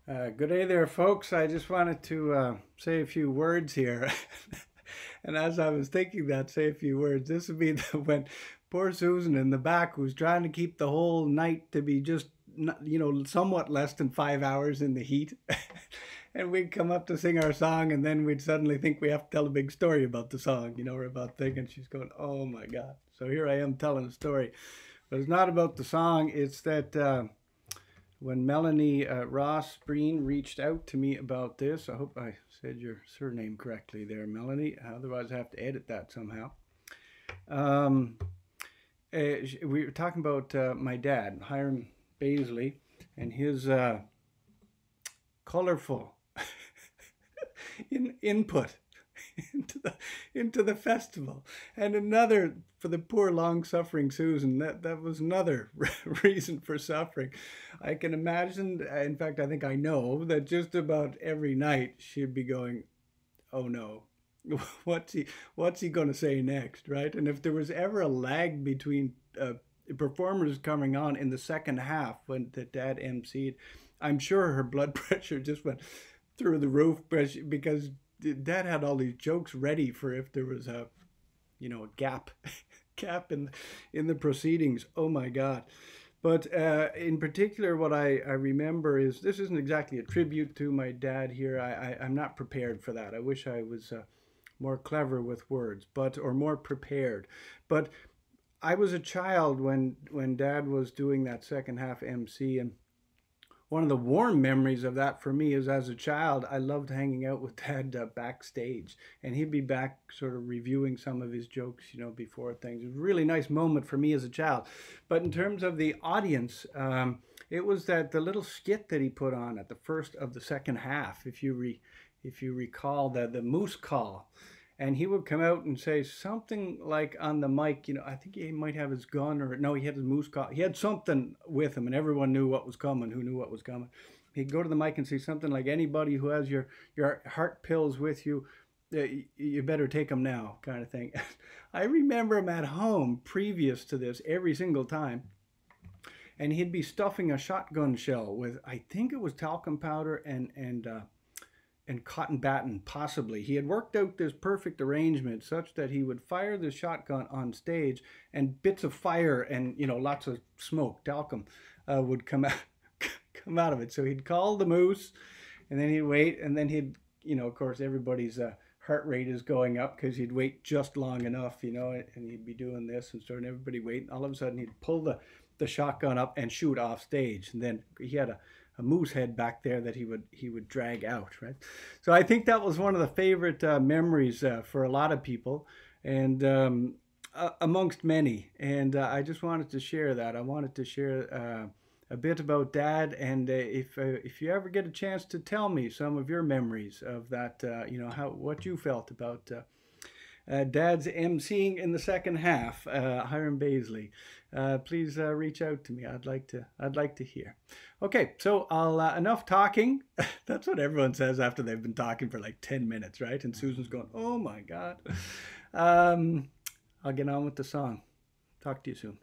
Good day there, folks. I just wanted to say a few words here. And as I was thinking that, say a few words, this would be when poor Susan in the back who's trying to keep the whole night to be just, somewhat less than 5 hours in the heat. And we'd come up to sing our song, and then we'd suddenly think we have to tell a big story about the song, or about thinking she's going, oh my God. So here I am telling a story. But it's not about the song, it's that. When Melanie Ross Breen reached out to me about this, I hope I said your surname correctly there, Melanie. Otherwise, I have to edit that somehow. Um, we were talking about my dad, Hiram Baisley, and his colorful input into the festival. And another, for the poor long suffering Susan, that was another reason for suffering. I can imagine, in fact I think I know, that just about every night she'd be going, oh no, what's he going to say next, right? And if there was ever a lag between performers coming on in the second half when the dad emceed, I'm sure her blood pressure just went through the roof because dad had all these jokes ready for if there was a gap in the proceedings. Oh my God. But in particular, what I remember is, this isn't exactly a tribute to my dad here. I'm not prepared for that. I wish I was more clever with words, or more prepared. But I was a child when dad was doing that second half MC, and one of the warm memories of that for me is, as a child, I loved hanging out with dad backstage, and he'd be back sort of reviewing some of his jokes, before things. It was a really nice moment for me as a child. But in terms of the audience, it was the little skit that he put on at the first of the second half, if you recall, the moose call. And he would come out and say something like on the mic, I think he might have his gun, or no, he had his moose call. He had something with him, and everyone knew what was coming, who knew what was coming. He'd go to the mic and say something like, anybody who has your heart pills with you, you better take them now, kind of thing. I remember him at home previous to this every single time. And he'd be stuffing a shotgun shell with, I think it was talcum powder and cotton batten, possibly. He had worked out this perfect arrangement such that he would fire the shotgun on stage, and bits of fire and lots of smoke, talcum, would come out of it. So he'd call the moose, and then he'd wait, and then he'd, of course, everybody's heart rate is going up because he'd wait just long enough, and he'd be doing this and starting everybody wait. And all of a sudden he'd pull the shotgun up and shoot off stage, and then he had a moose head back there that he would drag out, right? So I think that was one of the favorite memories for a lot of people, and amongst many. And I just wanted to share that. I wanted to share a bit about dad, and if you ever get a chance to tell me some of your memories of that, what you felt about dad's emceeing in the second half, Hiram Baisley. Please reach out to me. I'd like to hear. Okay, so I'll enough talking. That's what everyone says after they've been talking for like 10 minutes, right? And Susan's going, "Oh my God." I'll get on with the song. Talk to you soon.